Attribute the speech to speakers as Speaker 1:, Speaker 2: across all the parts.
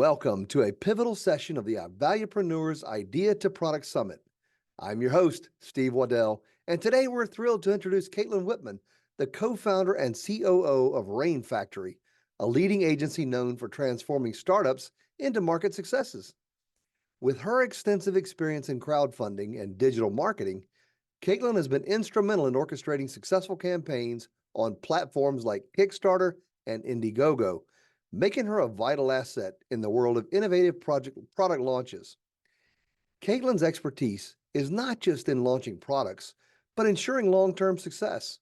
Speaker 1: Welcome to a pivotal session of the Valuepreneurs Idea to Product Summit. I'm your host, Steve Waddell, and today we're thrilled to introduce Kaitlyn Witman, the co-founder and COO of Rainfactory, a leading agency known for transforming startups into market successes. With her extensive experience in crowdfunding and digital marketing, Kaitlyn has been instrumental in orchestrating successful campaigns on platforms like Kickstarter and Indiegogo, making her a vital asset in the world of innovative product launches. Kaitlyn's expertise is not just in launching products, but ensuring long-term success.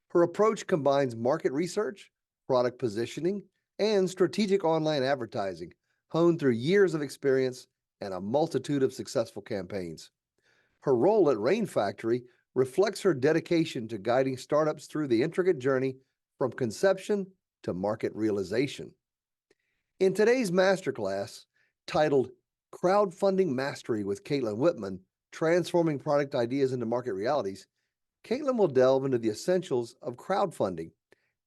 Speaker 1: Her approach combines market research, product positioning, and strategic online advertising, honed through years of experience and a multitude of successful campaigns. Her role at Rainfactory reflects her dedication to guiding startups through the intricate journey from conception to market realization. In today's masterclass, titled Crowdfunding Mastery with Kaitlyn Witman, Transforming Product Ideas into Market Realities, Kaitlyn will delve into the essentials of crowdfunding,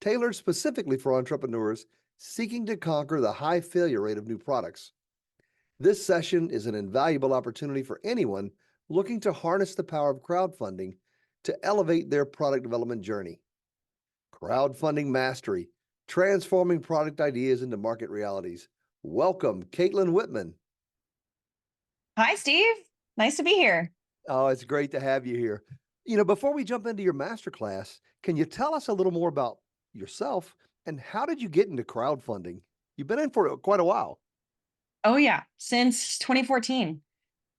Speaker 1: tailored specifically for entrepreneurs seeking to conquer the high failure rate of new products. This session is an invaluable opportunity for anyone looking to harness the power of crowdfunding to elevate their product development journey. Crowdfunding Mastery, Transforming Product Ideas into Market Realities. Welcome, Kaitlyn Witman.
Speaker 2: Hi, Steve. Nice to be here.
Speaker 1: Oh, it's great to have you here. Before we jump into your masterclass, can you tell us a little more about yourself and how did you get into crowdfunding? You've been in for quite a while.
Speaker 2: Oh, yeah, since 2014.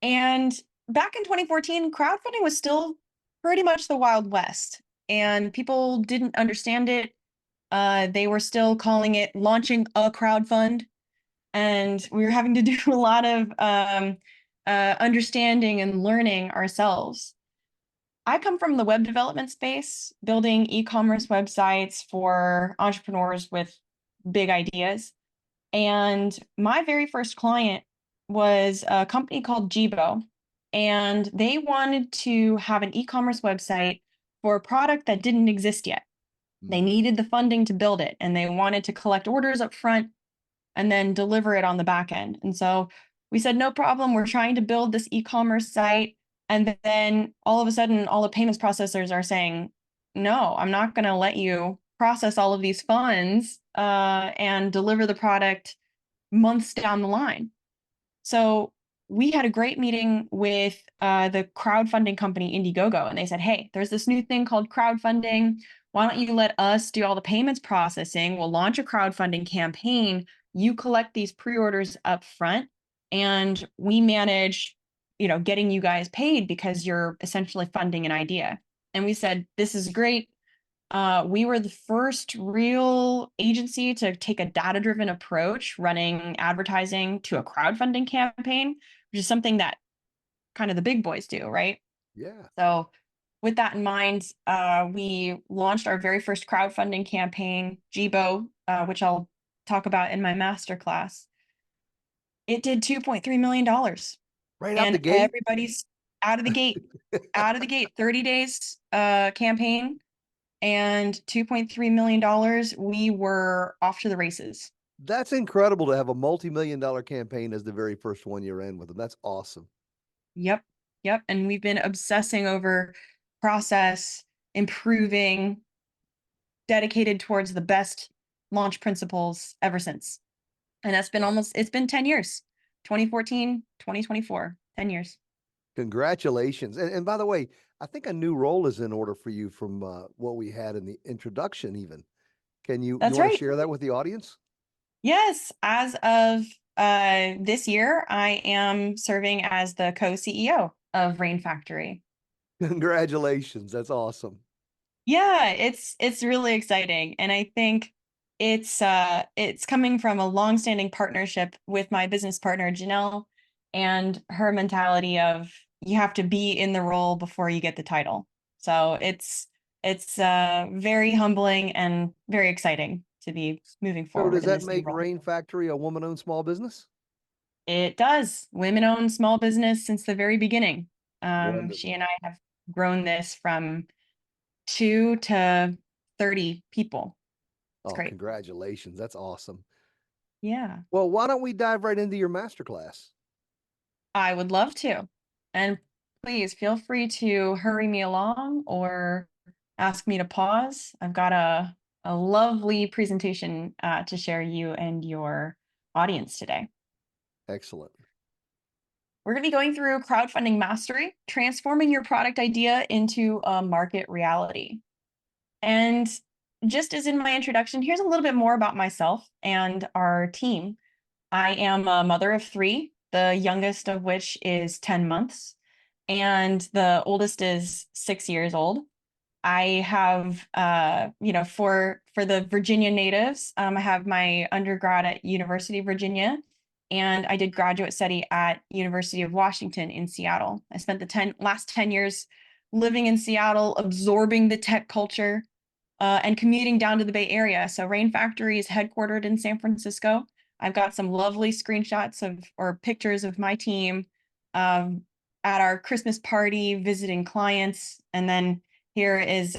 Speaker 2: And back in 2014, crowdfunding was still pretty much the Wild West, and people didn't understand it. They were still calling it launching a crowdfund, and we were having to do a lot of understanding and learning ourselves. I come from the web development space, building e-commerce websites for entrepreneurs with big ideas. And my very first client was a company called Jibo, and they wanted to have an e-commerce website for a product that didn't exist yet. They needed the funding to build it, and they wanted to collect orders up front and then deliver it on the back end. And so we said, no problem. We're trying to build this e-commerce site. And then all of a sudden, all the payments processors are saying, no, I'm not going to let you process all of these funds and deliver the product months down the line. So we had a great meeting with the crowdfunding company Indiegogo, and they said, hey, there's this new thing called crowdfunding. Why don't you let us do all the payments processing? We'll launch a crowdfunding campaign. You collect these pre-orders up front, and we manage, getting you guys paid because you're essentially funding an idea. And we said, this is great. We were the first real agency to take a data-driven approach running advertising to a crowdfunding campaign, which is something that kind of the big boys do, right?
Speaker 1: Yeah.
Speaker 2: So with that in mind, we launched our very first crowdfunding campaign, Jibo, which I'll talk about in my masterclass. It did $2.3 million.
Speaker 1: Right out the gate?
Speaker 2: Everybody's out of the gate, 30 days campaign. And $2.3 million, we were off to the races.
Speaker 1: That's incredible to have a multi-million-dollar campaign as the very first one you're in with them. That's awesome.
Speaker 2: Yep. And we've been obsessing over process, improving, dedicated towards the best launch principles ever since. And that's been it's been 10 years, 2014, 2024, 10 years.
Speaker 1: Congratulations. And by the way, I think a new role is in order for you from what we had in the introduction even. You want to share that with the audience?
Speaker 2: Yes. As of this year, I am serving as the co-CEO of Rainfactory.
Speaker 1: Congratulations. That's awesome.
Speaker 2: Yeah, it's really exciting. And I think it's coming from a long-standing partnership with my business partner, Janelle, and her mentality of you have to be in the role before you get the title. So it's very humbling and very exciting to be moving forward.
Speaker 1: So does that make Rainfactory a woman-owned small business?
Speaker 2: It does. Women-owned small business since the very beginning. She and I have grown this from 2 to 30 people. It's great.
Speaker 1: Congratulations. That's awesome.
Speaker 2: Yeah,
Speaker 1: Well, why don't we dive right into your masterclass?
Speaker 2: I would love to. And please feel free to hurry me along or ask me to pause. I've got a lovely presentation to share you and your audience today.
Speaker 1: Excellent.
Speaker 2: We're going to be going through crowdfunding mastery, transforming your product idea into a market reality. And just as in my introduction, here's a little bit more about myself and our team. I am a mother of three, the youngest of which is 10 months, and the oldest is 6 years old. I have, for the Virginia natives, I have my undergrad at University of Virginia, and I did graduate study at University of Washington in Seattle. I spent the last 10 years living in Seattle, absorbing the tech culture, and commuting down to the Bay Area. So Rainfactory is headquartered in San Francisco. I've got some lovely screenshots or pictures of my team um, at our Christmas party, visiting clients, and then here is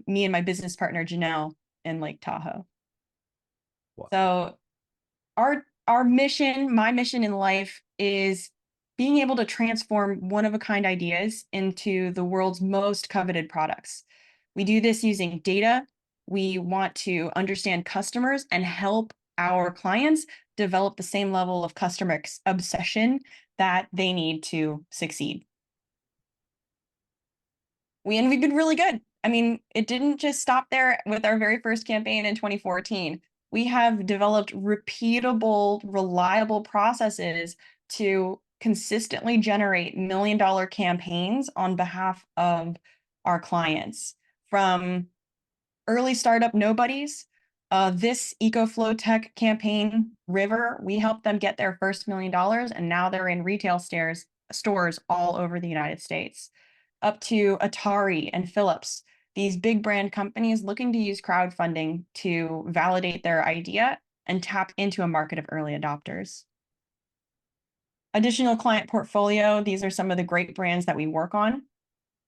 Speaker 2: me and my business partner Janelle in Lake Tahoe.
Speaker 1: Wow.
Speaker 2: So our mission, my mission in life, is being able to transform one of a kind ideas into the world's most coveted products. We do this using data. We want to understand customers and help our clients develop the same level of customer obsession that they need to succeed. We've been really good. I mean, it didn't just stop there with our very first campaign in 2014. We have developed repeatable, reliable processes to consistently generate $1 million campaigns on behalf of our clients. From early startup nobodies, this EcoFlow Tech campaign, River, we helped them get their first $1 million, and now they're in retail stores all over the United States, up to Atari and Philips, these big brand companies looking to use crowdfunding to validate their idea and tap into a market of early adopters. Additional client portfolio, these are some of the great brands that we work on.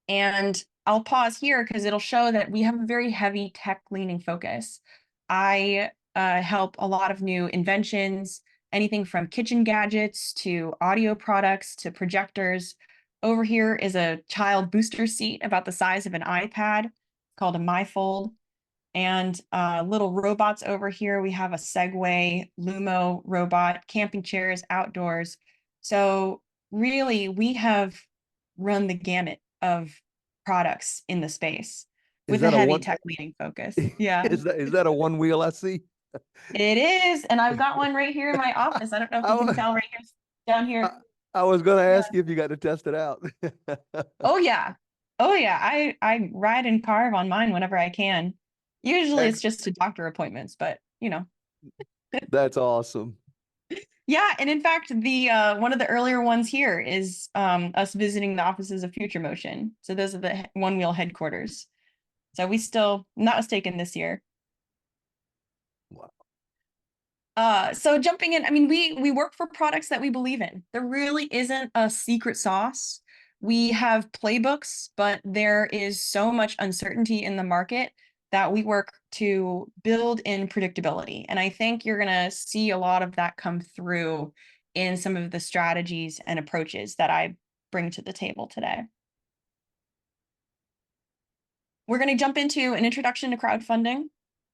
Speaker 2: And I'll pause here because it'll show that we have a very heavy tech leaning focus. I help a lot of new inventions, anything from kitchen gadgets to audio products to projectors. Over here is a child booster seat about the size of an iPad called a MyFold. And little robots over here. We have a Segway Lumo robot, camping chairs, outdoors. So really, we have run the gamut of products in the space
Speaker 1: Is
Speaker 2: with a
Speaker 1: that a
Speaker 2: heavy
Speaker 1: one?
Speaker 2: tech leading focus. Yeah,
Speaker 1: Is that a one wheel SC?
Speaker 2: it is. And I've got one right here in my office. I don't know if
Speaker 1: I,
Speaker 2: you can
Speaker 1: wa-
Speaker 2: tell right here, down
Speaker 1: I,
Speaker 2: here.
Speaker 1: I was going to
Speaker 2: Yeah.
Speaker 1: ask you if you got to test it out.
Speaker 2: Oh yeah. Oh yeah. I ride and carve on mine whenever I can. Usually it's
Speaker 1: Ex-
Speaker 2: just to doctor appointments, but you know.
Speaker 1: That's awesome.
Speaker 2: Yeah, and in fact, the one of the earlier ones here is us visiting the offices of Future Motion. So those are the One Wheel headquarters. So we still not mistaken this year.
Speaker 1: Wow.
Speaker 2: So jumping in, I mean, we work for products that we believe in. There really isn't a secret sauce. We have playbooks, but there is so much uncertainty in the market that we work to build in predictability. And I think you're going to see a lot of that come through in some of the strategies and approaches that I bring to the table today. We're going to jump into an introduction to crowdfunding,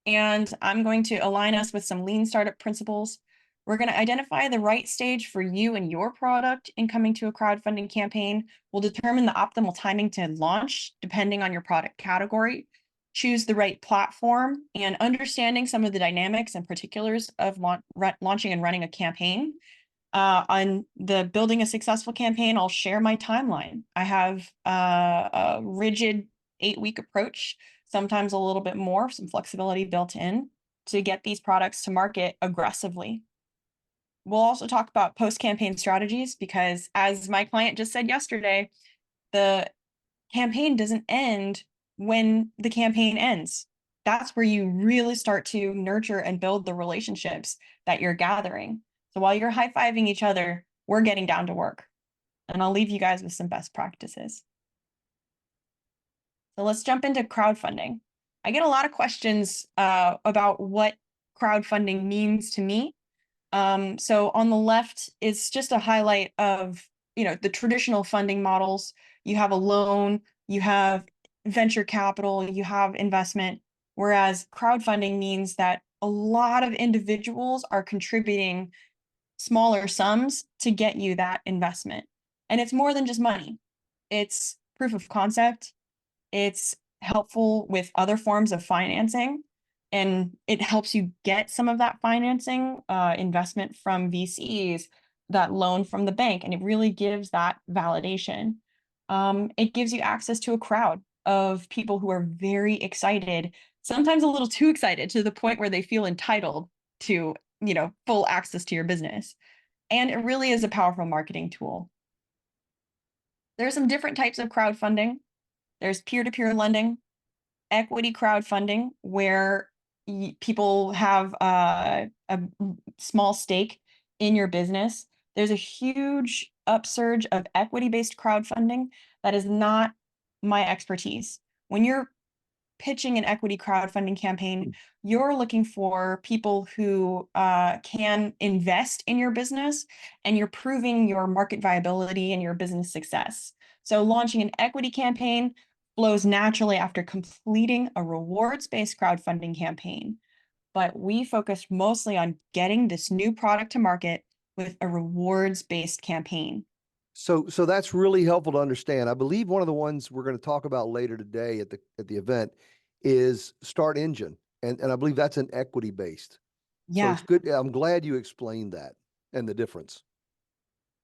Speaker 2: and I'm going to align us with some lean startup principles. We're going to identify the right stage for you and your product in coming to a crowdfunding campaign. We'll determine the optimal timing to launch depending on your product category, choose the right platform, and understanding some of the dynamics and particulars of launching and running a campaign. On the building a successful campaign, I'll share my timeline. I have a rigid 8-week approach, sometimes a little bit more, some flexibility built in to get these products to market aggressively. We'll also talk about post-campaign strategies because, as my client just said yesterday, the campaign doesn't end when the campaign ends. That's where you really start to nurture and build the relationships that you're gathering. So while you're high-fiving each other, we're getting down to work. And I'll leave you guys with some best practices. So let's jump into crowdfunding. I get a lot of questions about what crowdfunding means to me. So on the left, it's just a highlight of, the traditional funding models. You have a loan, you have venture capital, you have investment, whereas crowdfunding means that a lot of individuals are contributing smaller sums to get you that investment. And it's more than just money. It's proof of concept. It's helpful with other forms of financing, and it helps you get some of that financing, investment from VCs, that loan from the bank, and it really gives that validation. It gives you access to a crowd of people who are very excited, sometimes a little too excited to the point where they feel entitled to, full access to your business. And it really is a powerful marketing tool. There are some different types of crowdfunding. There's peer-to-peer lending, equity crowdfunding, where people have a small stake in your business. There's a huge upsurge of equity-based crowdfunding that is not my expertise. When you're pitching an equity crowdfunding campaign, you're looking for people who can invest in your business, and you're proving your market viability and your business success. So launching an equity campaign flows naturally after completing a rewards-based crowdfunding campaign. But we focused mostly on getting this new product to market with a rewards-based campaign.
Speaker 1: So that's really helpful to understand. I believe one of the ones we're going to talk about later today at the event is Start Engine, and I believe that's an equity based. So it's
Speaker 2: Yeah.
Speaker 1: good. I'm glad you explained that and the difference.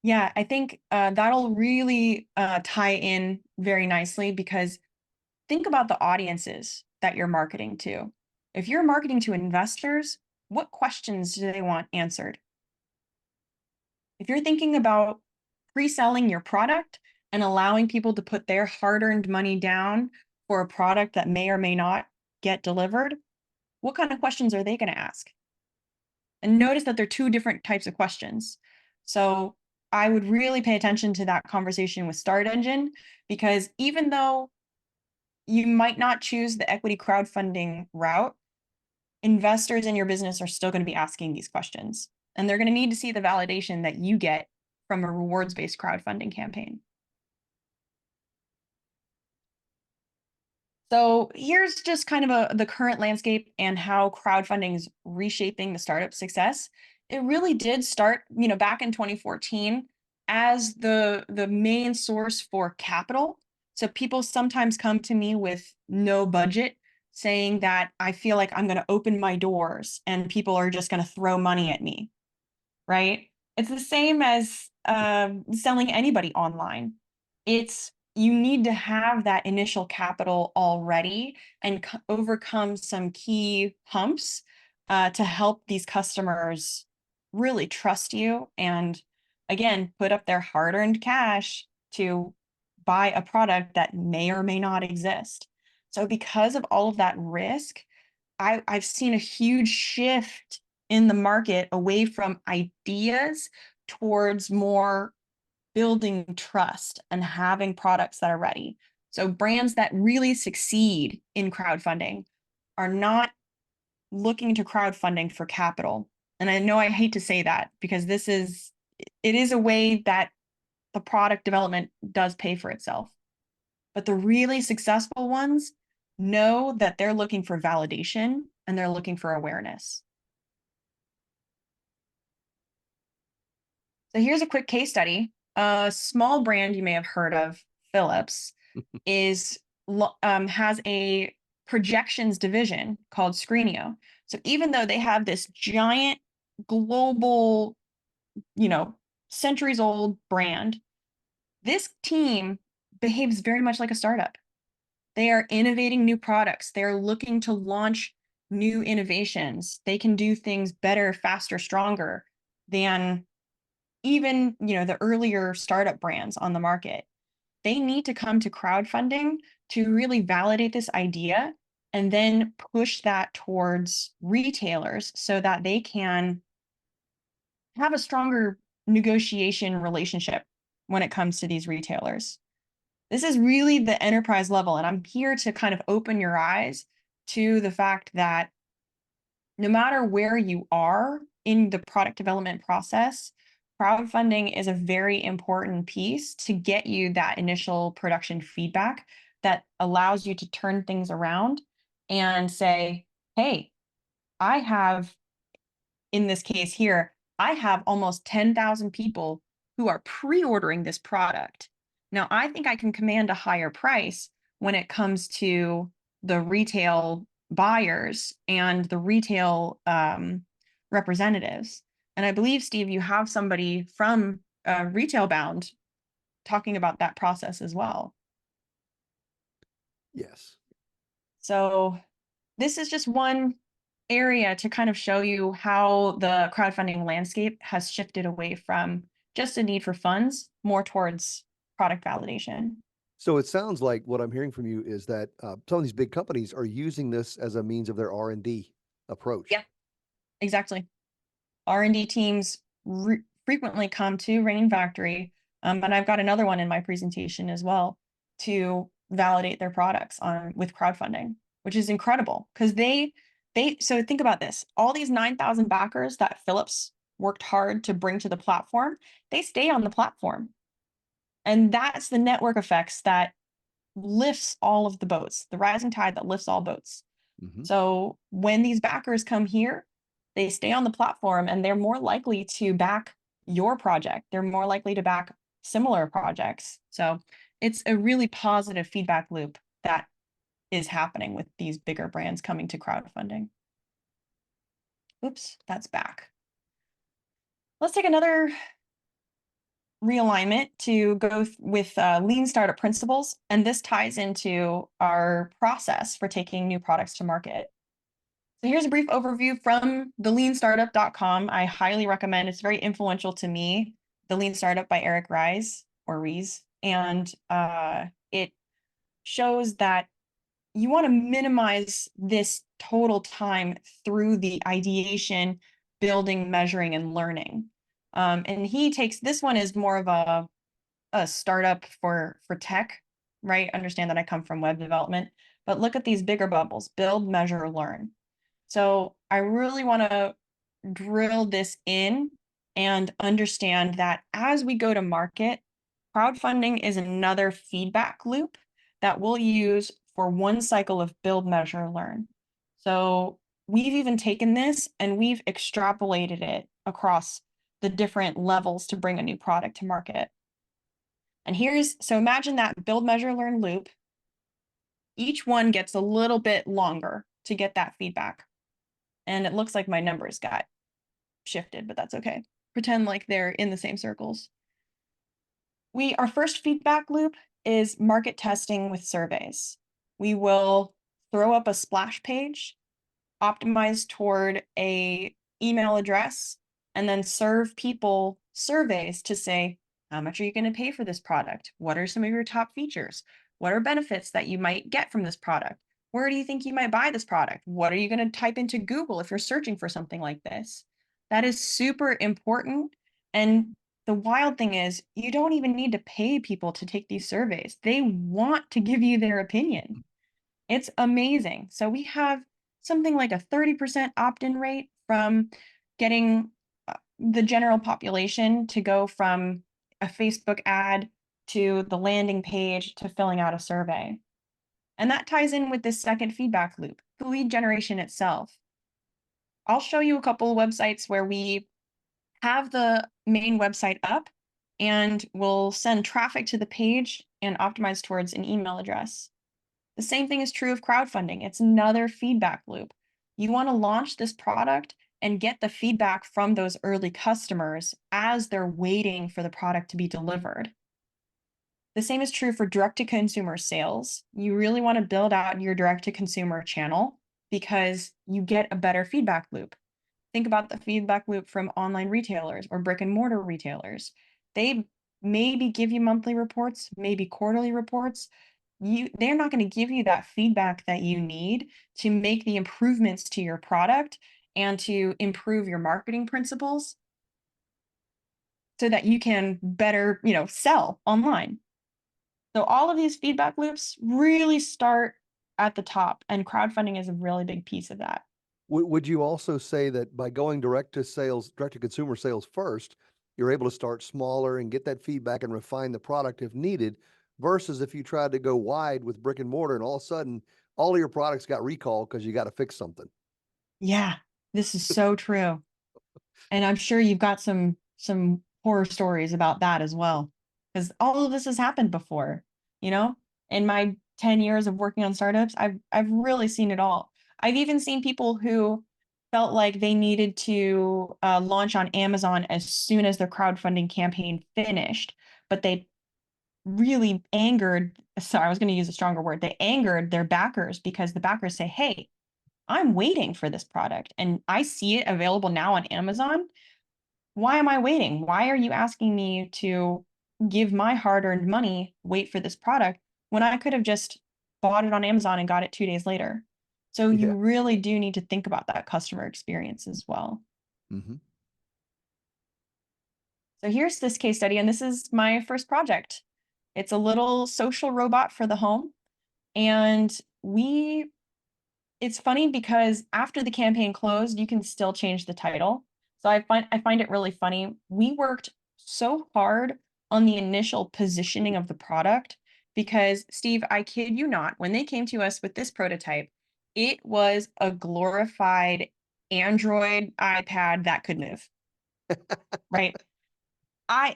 Speaker 2: Yeah, I think that'll really tie in very nicely, because think about the audiences that you're marketing to. If you're marketing to investors, what questions do they want answered? If you're thinking about pre-selling your product and allowing people to put their hard-earned money down for a product that may or may not get delivered, what kind of questions are they going to ask? And notice that they're two different types of questions. So I would really pay attention to that conversation with Start Engine, because even though you might not choose the equity crowdfunding route, investors in your business are still going to be asking these questions. And they're going to need to see the validation that you get from a rewards-based crowdfunding campaign. So here's just kind of the current landscape and how crowdfunding is reshaping the startup success. It really did start, back in 2014 as the main source for capital. So people sometimes come to me with no budget, saying that I feel like I'm going to open my doors and people are just going to throw money at me, right? It's the same as selling anybody online. You need to have that initial capital already and overcome some key humps to help these customers really trust you and, again, put up their hard-earned cash to buy a product that may or may not exist. So because of all of that risk, I've seen a huge shift in the market away from ideas towards more building trust and having products that are ready. So brands that really succeed in crowdfunding are not looking to crowdfunding for capital. And I know I hate to say that, because it is a way that the product development does pay for itself. But the really successful ones know that they're looking for validation and they're looking for awareness. So here's a quick case study. A small brand you may have heard of, Philips, has a projections division called Screenio. So even though they have this giant global, centuries old brand, this team behaves very much like a startup. They are innovating new products. They're looking to launch new innovations. They can do things better, faster, stronger than even, the earlier startup brands on the market. They need to come to crowdfunding to really validate this idea and then push that towards retailers so that they can have a stronger negotiation relationship when it comes to these retailers. This is really the enterprise level, and I'm here to kind of open your eyes to the fact that no matter where you are in the product development process, crowdfunding is a very important piece to get you that initial production feedback that allows you to turn things around and say, hey, I have, in this case here, I have almost 10,000 people who are pre-ordering this product. Now, I think I can command a higher price when it comes to the retail buyers and the retail representatives. And I believe, Steve, you have somebody from Retail Bound talking about that process as well.
Speaker 1: Yes.
Speaker 2: So this is just one area to kind of show you how the crowdfunding landscape has shifted away from just a need for funds, more towards product validation.
Speaker 1: So it sounds like what I'm hearing from you is that some of these big companies are using this as a means of their R&D approach.
Speaker 2: Yeah, exactly. R&D teams frequently come to Rainfactory, and I've got another one in my presentation as well, to validate their products with crowdfunding, which is incredible because so think about this, all these 9,000 backers that Philips worked hard to bring to the platform, they stay on the platform. And that's the network effects that lifts all of the boats, the rising tide that lifts all boats.
Speaker 1: Mhm.
Speaker 2: So when these backers come here, they stay on the platform and they're more likely to back your project. They're more likely to back similar projects. So it's a really positive feedback loop that is happening with these bigger brands coming to crowdfunding. Oops, that's back. Let's take another realignment to go with lean startup principles. And this ties into our process for taking new products to market. So here's a brief overview from theleanstartup.com. I highly recommend. It's very influential to me. The Lean Startup by Eric Ries or Ries. And it shows that you want to minimize this total time through the ideation, building, measuring, and learning. And he takes, this one is more of a startup for tech, right? Understand that I come from web development, but look at these bigger bubbles: build, measure, learn. So I really want to drill this in and understand that as we go to market, crowdfunding is another feedback loop that we'll use for one cycle of build, measure, learn. So we've even taken this and we've extrapolated it across the different levels to bring a new product to market. And so imagine that build, measure, learn loop. Each one gets a little bit longer to get that feedback. And it looks like my numbers got shifted, but that's okay. Pretend like they're in the same circles. Our first feedback loop is market testing with surveys. We will throw up a splash page, optimize toward a email address, and then serve people surveys to say, how much are you going to pay for this product? What are some of your top features? What are benefits that you might get from this product? Where do you think you might buy this product? What are you going to type into Google if you're searching for something like this? That is super important. And the wild thing is, you don't even need to pay people to take these surveys. They want to give you their opinion. It's amazing. So we have something like a 30% opt-in rate from getting the general population to go from a Facebook ad to the landing page to filling out a survey. And that ties in with this second feedback loop, the lead generation itself. I'll show you a couple of websites where we have the main website up and we'll send traffic to the page and optimize towards an email address. The same thing is true of crowdfunding. It's another feedback loop. You want to launch this product and get the feedback from those early customers as they're waiting for the product to be delivered. The same is true for direct-to-consumer sales. You really want to build out your direct-to-consumer channel because you get a better feedback loop. Think about the feedback loop from online retailers or brick and mortar retailers. They maybe give you monthly reports, maybe quarterly reports. They're not going to give you that feedback that you need to make the improvements to your product and to improve your marketing principles so that you can better, sell online. So all of these feedback loops really start at the top, and crowdfunding is a really big piece of that.
Speaker 1: Would you also say that by going direct to consumer sales first, you're able to start smaller and get that feedback and refine the product if needed, versus if you tried to go wide with brick and mortar and all of a sudden all of your products got recalled because you got to fix something?
Speaker 2: Yeah, this is so true. And I'm sure you've got some horror stories about that as well. Because all of this has happened before, you know? In my 10 years of working on startups, I've really seen it all. I've even seen people who felt like they needed to launch on Amazon as soon as their crowdfunding campaign finished, but they really angered, sorry, I was going to use a stronger word. They angered their backers because the backers say, hey, I'm waiting for this product and I see it available now on Amazon. Why am I waiting? Why are you asking me to give my hard-earned money, wait for this product when I could have just bought it on Amazon and got it 2 days later? So you
Speaker 1: Yeah.
Speaker 2: really do need to think about that customer experience as well.
Speaker 1: Hmm.
Speaker 2: So here's this case study, and this is my first project. It's a little social robot for the home. And it's funny because after the campaign closed, you can still change the title. So I find it really funny. We worked so hard on the initial positioning of the product because Steve, I kid you not, when they came to us with this prototype, it was a glorified Android iPad that could move, right?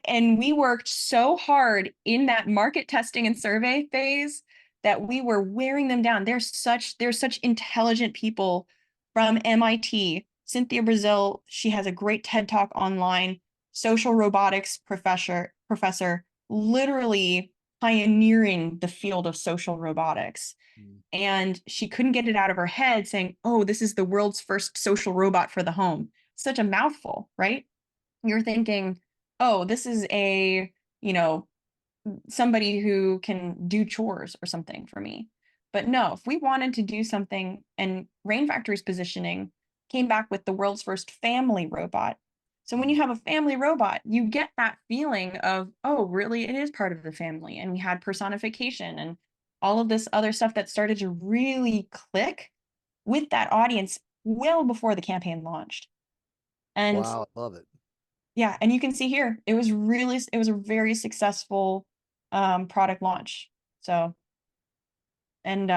Speaker 2: And we worked so hard in that market testing and survey phase that we were wearing them down. There's such intelligent people from MIT. Cynthia Brazil, she has a great TED Talk online, social robotics professor, literally pioneering the field of social robotics.
Speaker 1: Mm.
Speaker 2: And she couldn't get it out of her head saying, "Oh, this is the world's first social robot for the home." Such a mouthful, right? You're thinking, oh, this is you know, somebody who can do chores or something for me. But no, if we wanted to do something, and Rainfactory's positioning came back with the world's first family robot. So when you
Speaker 1: Mm.
Speaker 2: have a family robot, you get that feeling of, oh, really, it is part of the family. And we had personification and all of this other stuff that started to really click with that audience well before the campaign launched. And
Speaker 1: Wow, I love it.
Speaker 2: yeah, and you can see here, it was a very successful product launch. So, and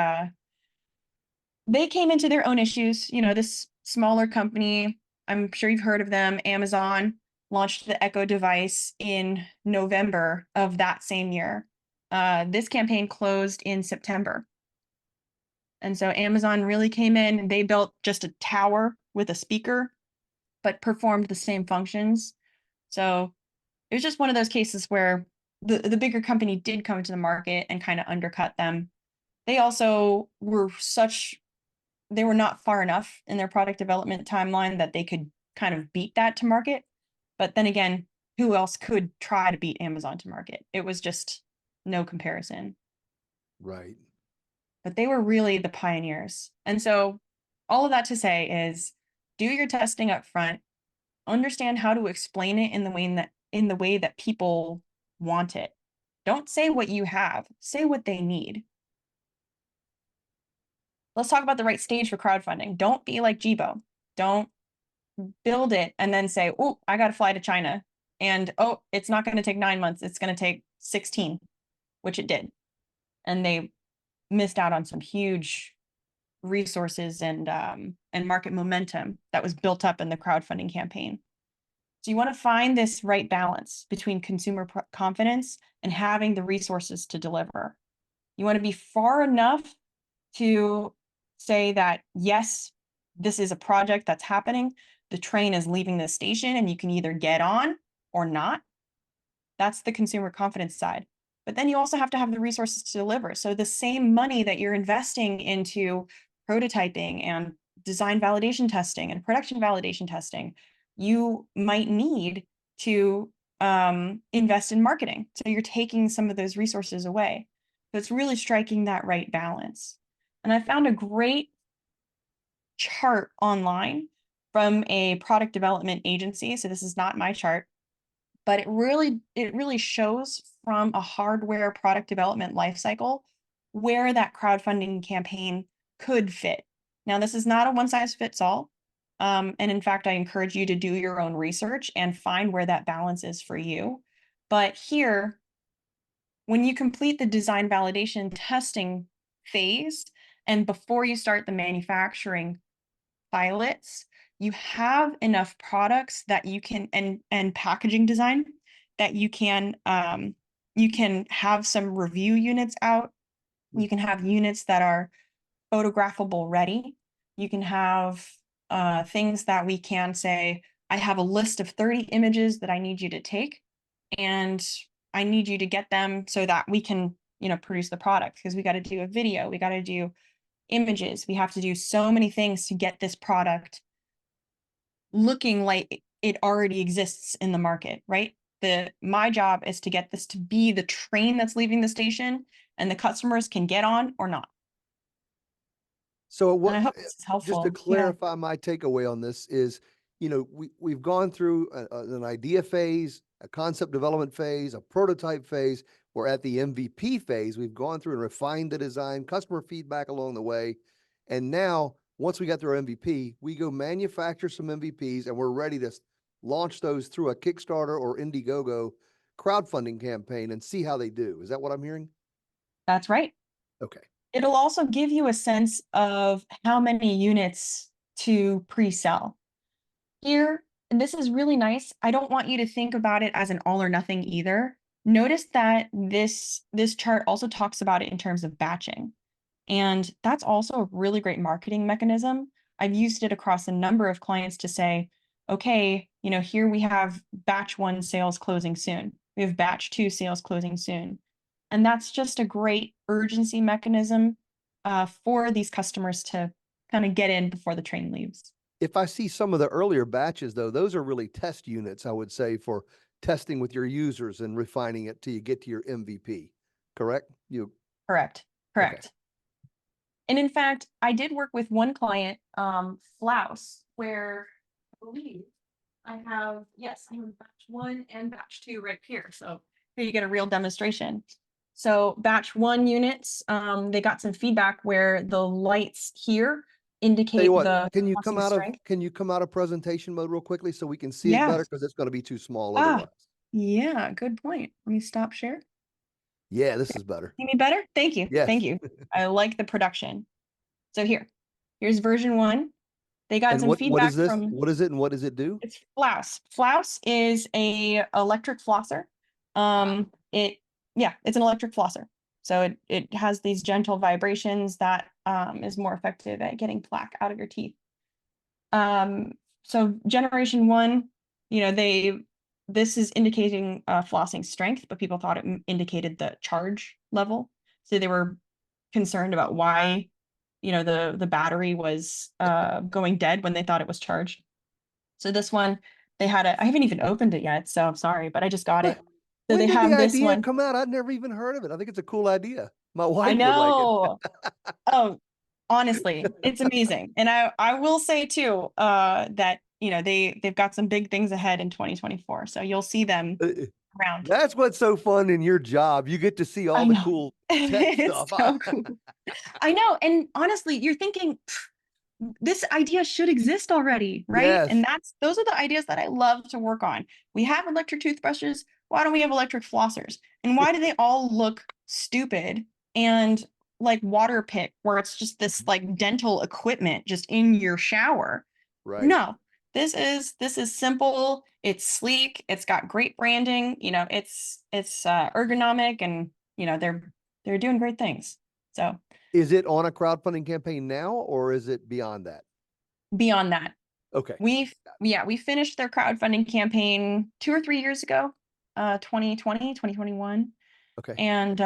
Speaker 2: they came into their own issues. You know, this smaller company, I'm sure you've heard of them, Amazon launched the Echo device in November of that same year. This campaign closed in September. And so Amazon really came in, they built just a tower with a speaker, but performed the same functions. So it was just one of those cases where the bigger company did come to the market and kind of undercut them. They also they were not far enough in their product development timeline that they could kind of beat that to market. But then again, who else could try to beat Amazon to market? It was just no comparison.
Speaker 1: Right.
Speaker 2: But they were really the pioneers. And so all of that to say is do your testing up front, understand how to explain it in the way that people want it. Don't say what you have, say what they need. Let's talk about the right stage for crowdfunding. Don't be like Jibo. Don't build it and then say, "Oh, I got to fly to China." And oh, it's not going to take 9 months, it's going to take 16, which it did. And they missed out on some huge resources and market momentum that was built up in the crowdfunding campaign. So you want to find this right balance between consumer confidence and having the resources to deliver. You want to be far enough to say that, yes, this is a project that's happening. The train is leaving the station and you can either get on or not. That's the consumer confidence side. But then you also have to have the resources to deliver. So the same money that you're investing into prototyping and design validation testing and production validation testing, you might need to invest in marketing. So you're taking some of those resources away. So it's really striking that right balance. And I found a great chart online from a product development agency. So this is not my chart, but it really shows from a hardware product development lifecycle where that crowdfunding campaign could fit. Now, this is not a one size fits all. And in fact, I encourage you to do your own research and find where that balance is for you. But here, when you complete the design validation testing phase, and before you start the manufacturing pilots, you have enough products that you can and packaging design that you can have some review units out. You can have units that are photographable ready. You can have things that we can say, I have a list of 30 images that I need you to take, and I need you to get them so that we can, produce the product, because we got to do a video, we got to do images, we have to do so many things to get this product looking like it already exists in the market, right? My job is to get this to be the train that's leaving the station and the customers can get on or not.
Speaker 1: So
Speaker 2: And I
Speaker 1: what,
Speaker 2: hope this is
Speaker 1: just to
Speaker 2: helpful. Yeah,
Speaker 1: clarify my takeaway on this is, we've gone through an idea phase, a concept development phase, a prototype phase. We're at the MVP phase. We've gone through and refined the design, customer feedback along the way. And now, once we got through our MVP, we go manufacture some MVPs and we're ready to launch those through a Kickstarter or Indiegogo crowdfunding campaign and see how they do. Is that what I'm hearing?
Speaker 2: that's right.
Speaker 1: Okay.
Speaker 2: It'll also give you a sense of how many units to pre-sell. Here, and this is really nice, I don't want you to think about it as an all or nothing either. Notice that this chart also talks about it in terms of batching. And that's also a really great marketing mechanism. I've used it across a number of clients to say, okay, here we have batch 1 sales closing soon. We have batch 2 sales closing soon. And that's just a great urgency mechanism for these customers to kind of get in before the train leaves.
Speaker 1: If I see some of the earlier batches, though, those are really test units, I would say, for testing with your users and refining it till you get to your MVP. Correct?
Speaker 2: Correct.
Speaker 1: Okay.
Speaker 2: Correct. And in fact, I did work with one client, Flouse, where I believe I have batch 1 and batch 2 right here. So here you get a real demonstration. So batch 1 units, they got some feedback where the lights here
Speaker 1: Tell
Speaker 2: indicate
Speaker 1: you what,
Speaker 2: the
Speaker 1: can you come
Speaker 2: flossing
Speaker 1: out of
Speaker 2: strength.
Speaker 1: presentation mode real quickly so we can see it
Speaker 2: Yeah.
Speaker 1: better? Because it's going to be too small
Speaker 2: Ah,
Speaker 1: otherwise.
Speaker 2: yeah, good point. Let me stop share.
Speaker 1: Yeah, this is better.
Speaker 2: See me better? Thank you.
Speaker 1: Yes.
Speaker 2: Thank you. I like the production. So here's version 1. They got
Speaker 1: And
Speaker 2: some
Speaker 1: what is
Speaker 2: feedback
Speaker 1: this?
Speaker 2: from
Speaker 1: What is it and what does it do?
Speaker 2: It's Flouse. Flouse is a electric flosser. It's an electric flosser. So it has these gentle vibrations that is more effective at getting plaque out of your teeth. So generation 1, this is indicating flossing strength, but people thought it indicated the charge level. So they were concerned about why, the battery was going dead when they thought it was charged. So this one, I haven't even opened it yet, so I'm sorry, but I just got it. So
Speaker 1: When
Speaker 2: they
Speaker 1: did the
Speaker 2: have this
Speaker 1: idea
Speaker 2: one.
Speaker 1: come out? I'd never even heard of it. I think it's a cool idea. My
Speaker 2: I
Speaker 1: wife would like it.
Speaker 2: know. Oh, honestly, it's amazing. And I will say too, that they've got some big things ahead in 2024. So you'll see them around.
Speaker 1: That's what's so fun in your job. You get to see all
Speaker 2: I
Speaker 1: the
Speaker 2: know.
Speaker 1: cool tech
Speaker 2: It's
Speaker 1: stuff.
Speaker 2: so cool. I know. And honestly, you're thinking this idea should exist already, right?
Speaker 1: Yes,
Speaker 2: And those are the ideas that I love to work on. We have electric toothbrushes. Why don't we have electric flossers? And why do they all look stupid and like water pick, where it's just this like dental equipment just in your shower?
Speaker 1: right.
Speaker 2: No, this is simple. It's sleek. It's got great branding. It's ergonomic, and they're doing great things. So
Speaker 1: Is it on a crowdfunding campaign now or is it beyond that?
Speaker 2: beyond that,
Speaker 1: Okay.
Speaker 2: we finished their crowdfunding campaign 2 or 3 years ago, 2020, 2021.
Speaker 1: Okay.
Speaker 2: And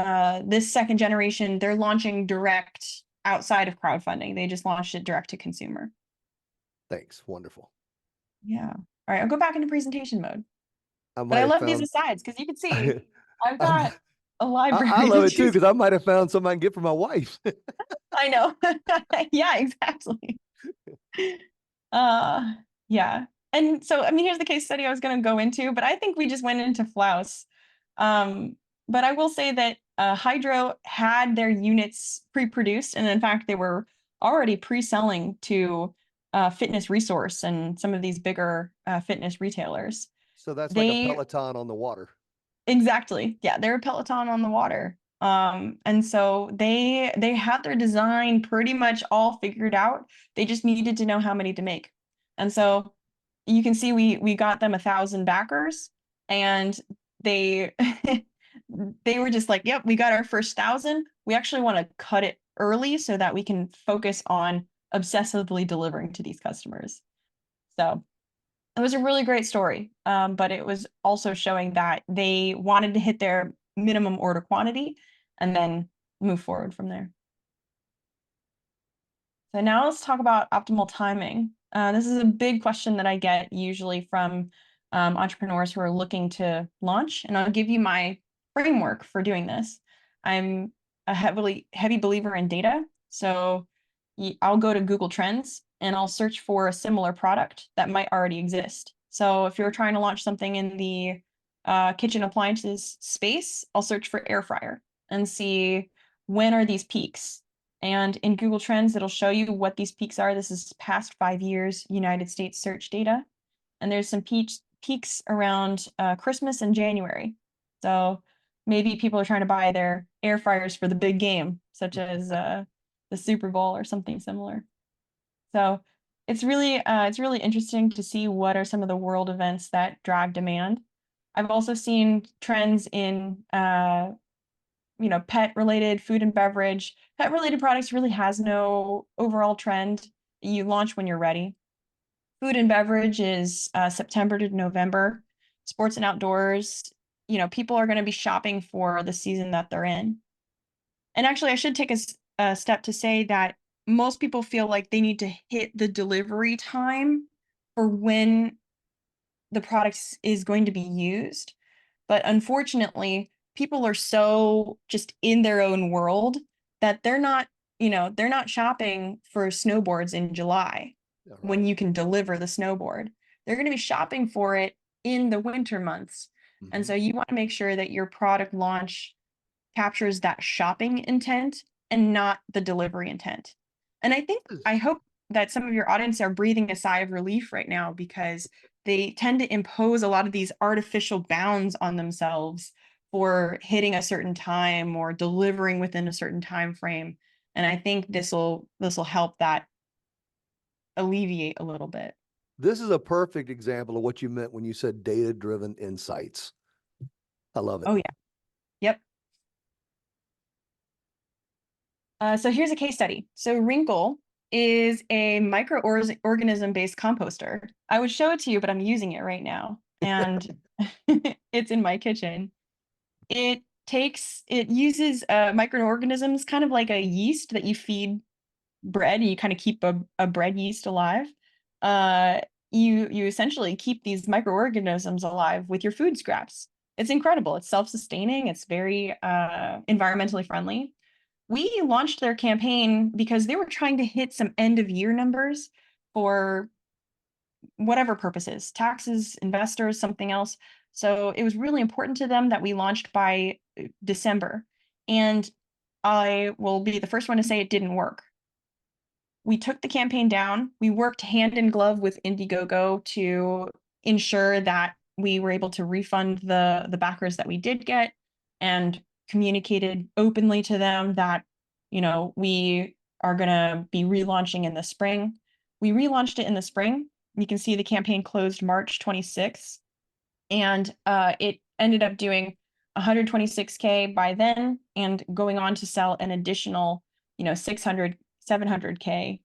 Speaker 2: this second generation, they're launching direct outside of crowdfunding. They just launched it direct to consumer.
Speaker 1: Thanks. Wonderful.
Speaker 2: Yeah. All right, I'll go back into presentation mode.
Speaker 1: I
Speaker 2: But
Speaker 1: might
Speaker 2: I
Speaker 1: have
Speaker 2: love these
Speaker 1: found
Speaker 2: asides because you can see I've
Speaker 1: I'm,
Speaker 2: got a
Speaker 1: I
Speaker 2: library
Speaker 1: love
Speaker 2: to
Speaker 1: it too,
Speaker 2: choose.
Speaker 1: because I might have found something I can get for my wife.
Speaker 2: I know. Yeah, exactly. Uh, yeah. And so, I mean, here's the case study I was going to go into, but I think we just went into Flouse. But I will say that Hydro had their units pre-produced, and in fact, they were already pre-selling to Fitness Resource and some of these bigger fitness retailers.
Speaker 1: So that's like a
Speaker 2: They
Speaker 1: Peloton on the water.
Speaker 2: Exactly. Yeah, they're Peloton on the water. And so they had their design pretty much all figured out. They just needed to know how many to make. And so you can see we got them 1,000 backers, and they they were just like, yep, we got our first 1,000. We actually want to cut it early so that we can focus on obsessively delivering to these customers. So it was a really great story, but it was also showing that they wanted to hit their minimum order quantity and then move forward from there. So now let's talk about optimal timing. This is a big question that I get usually from entrepreneurs who are looking to launch, and I'll give you my framework for doing this. I'm a heavy believer in data, so I'll go to Google Trends and I'll search for a similar product that might already exist. So if you're trying to launch something in the kitchen appliances space, I'll search for air fryer and see when are these peaks. And in Google Trends, it'll show you what these peaks are. This is past 5 years United States search data. And there's some peaks around Christmas and January. So maybe people are trying to buy their air fryers for the big game, such as the Super Bowl or something similar. So it's really interesting to see what are some of the world events that drive demand. I've also seen trends in pet related food and beverage. Pet related products really has no overall trend. You launch when you're ready. Food and beverage is September to November. Sports and outdoors, people are going to be shopping for the season that they're in. And actually, I should take a step to say that most people feel like they need to hit the delivery time for when the product is going to be used. But unfortunately, people are so just in their own world that they're not shopping for snowboards in July when you can deliver the snowboard. They're going to be shopping for it in the winter months. And so you want to make sure that your product launch captures that shopping intent and not the delivery intent. And I hope that some of your audience are breathing a sigh of relief right now, because they tend to impose a lot of these artificial bounds on themselves for hitting a certain time or delivering within a certain time frame. And I think this will help that alleviate a little bit.
Speaker 1: This is a perfect example of what you meant when you said data-driven insights. I love it.
Speaker 2: Oh, yeah. Yep. So here's a case study. So Wrinkle is a microorganism-based composter. I would show it to you, but I'm using it right now, and it's in my kitchen. It uses microorganisms, kind of like a yeast that you feed bread, and you kind of keep a bread yeast alive. Uh, you essentially keep these microorganisms alive with your food scraps. It's incredible. It's self-sustaining. It's very environmentally friendly. We launched their campaign because they were trying to hit some end of year numbers for whatever purposes, taxes, investors, something else. So it was really important to them that we launched by December. And I will be the first one to say it didn't work. We took the campaign down. We worked hand in glove with Indiegogo to ensure that we were able to refund the backers that we did get, and communicated openly to them that, we are going to be relaunching in the spring. We relaunched it in the spring. You can see the campaign closed March 26th, and it ended up doing 126K by then, and going on to sell an additional, 600, 700K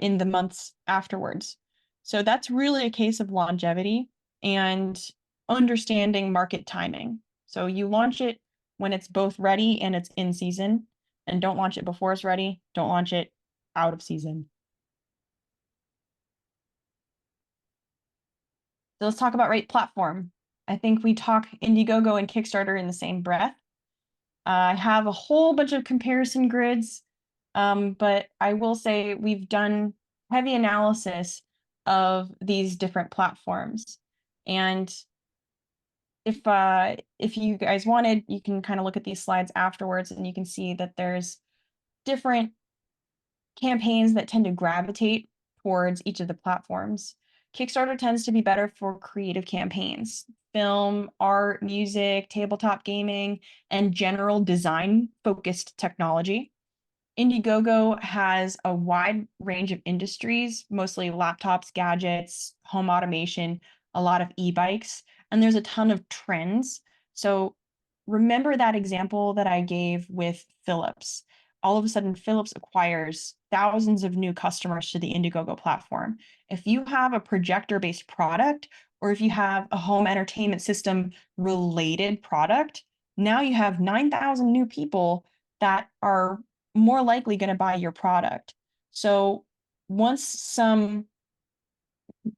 Speaker 2: in the months afterwards. So that's really a case of longevity and understanding market timing. So you launch it when it's both ready and it's in season, and don't launch it before it's ready. Don't launch it out of season. So let's talk about rate platform. I think we talk Indiegogo and Kickstarter in the same breath. I have a whole bunch of comparison grids, but I will say we've done heavy analysis of these different platforms. And if you guys wanted, you can kind of look at these slides afterwards, and you can see that there's different campaigns that tend to gravitate towards each of the platforms. Kickstarter tends to be better for creative campaigns, film, art, music, tabletop gaming, and general design focused technology. Indiegogo has a wide range of industries, mostly laptops, gadgets, home automation, a lot of e-bikes, and there's a ton of trends. So remember that example that I gave with Philips. All of a sudden, Philips acquires thousands of new customers to the Indiegogo platform. If you have a projector-based product, or if you have a home entertainment system related product, now you have 9,000 new people that are more likely going to buy your product. So once some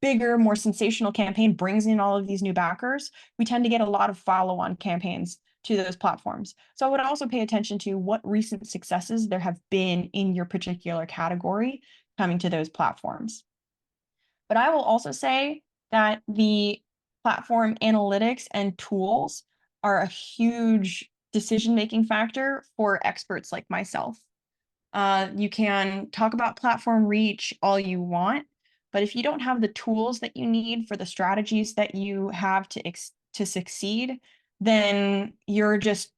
Speaker 2: bigger, more sensational campaign brings in all of these new backers, we tend to get a lot of follow-on campaigns to those platforms. So I would also pay attention to what recent successes there have been in your particular category coming to those platforms. But I will also say that the platform analytics and tools are a huge decision-making factor for experts like myself. You can talk about platform reach all you want, but if you don't have the tools that you need for the strategies that you have to succeed, then you're just,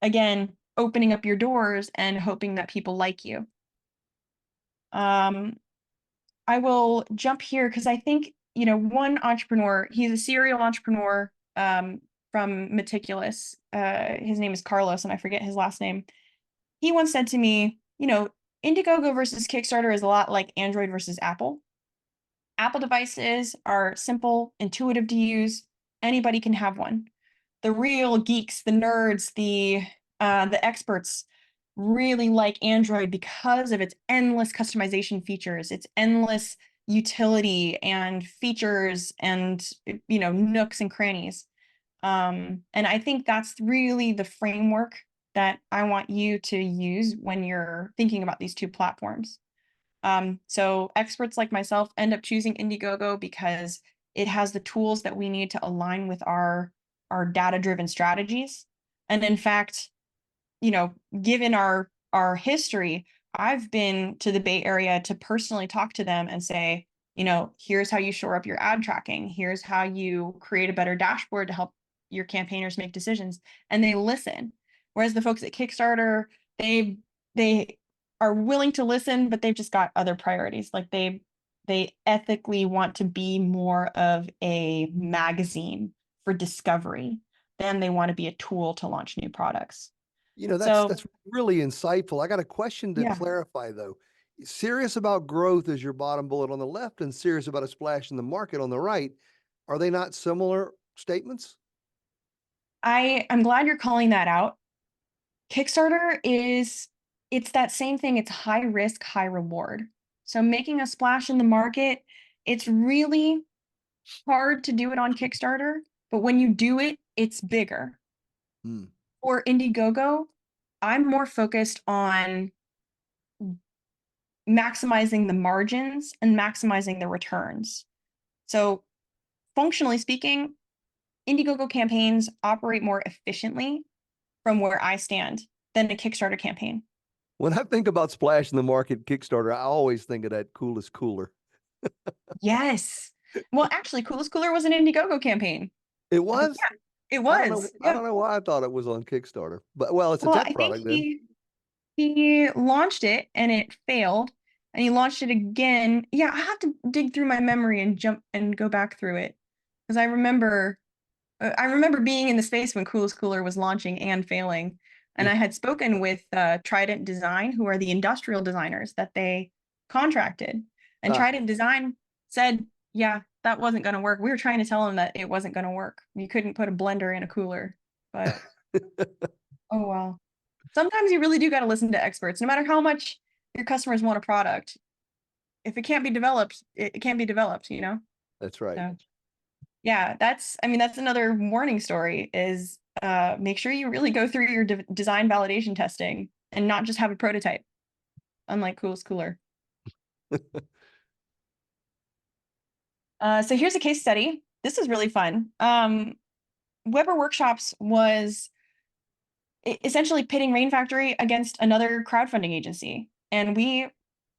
Speaker 2: again, opening up your doors and hoping that people like you. I will jump here because I think, one entrepreneur, he's a serial entrepreneur from Meticulous. His name is Carlos, and I forget his last name. He once said to me, Indiegogo versus Kickstarter is a lot like Android versus Apple. Apple devices are simple, intuitive to use. Anybody can have one. The real geeks, the nerds, the experts really like Android because of its endless customization features, its endless utility and features and nooks and crannies. And I think that's really the framework that I want you to use when you're thinking about these two platforms. So experts like myself end up choosing Indiegogo because it has the tools that we need to align with our data-driven strategies. And in fact, given our history, I've been to the Bay Area to personally talk to them and say, here's how you shore up your ad tracking. Here's how you create a better dashboard to help your campaigners make decisions. And they listen. Whereas the folks at Kickstarter, they are willing to listen, but they've just got other priorities. Like they ethically want to be more of a magazine for discovery than they want to be a tool to launch new products.
Speaker 1: That's
Speaker 2: So
Speaker 1: really insightful. I got a question to
Speaker 2: yeah,
Speaker 1: clarify though. Serious about growth is your bottom bullet on the left, and serious about a splash in the market on the right. Are they not similar statements?
Speaker 2: I'm glad you're calling that out. Kickstarter it's that same thing. It's high risk, high reward. So making a splash in the market, it's really hard to do it on Kickstarter, but when you do it, it's bigger.
Speaker 1: Hmm.
Speaker 2: For Indiegogo, I'm more focused on maximizing the margins and maximizing the returns. So functionally speaking, Indiegogo campaigns operate more efficiently from where I stand than a Kickstarter campaign.
Speaker 1: When I think about splash in the market Kickstarter, I always think of that coolest cooler.
Speaker 2: Yes. Well, actually, Coolest Cooler was an Indiegogo campaign.
Speaker 1: It was?
Speaker 2: Yeah, it
Speaker 1: I don't know.
Speaker 2: was.
Speaker 1: I
Speaker 2: Yep.
Speaker 1: don't know why I thought it was on Kickstarter, but well, it's a
Speaker 2: Well,
Speaker 1: tech
Speaker 2: I think
Speaker 1: product then.
Speaker 2: he launched it and it failed, and he launched it again. Yeah, I have to dig through my memory and jump and go back through it because I remember being in the space when Coolest Cooler was launching and failing. And I had spoken with Trident Design, who are the industrial designers that they contracted. And
Speaker 1: Ah,
Speaker 2: Trident Design said, yeah, that wasn't going to work. We were trying to tell them that it wasn't going to work. You couldn't put a blender in a cooler. But oh, well. Sometimes you really do got to listen to experts, no matter how much your customers want a product. If it can't be developed, it can't be developed.
Speaker 1: that's right.
Speaker 2: So yeah, that's another warning story is make sure you really go through your design validation testing and not just have a prototype, unlike Coolest Cooler. So here's a case study. This is really fun. Weber Workshops was essentially pitting Rainfactory against another crowdfunding agency. And we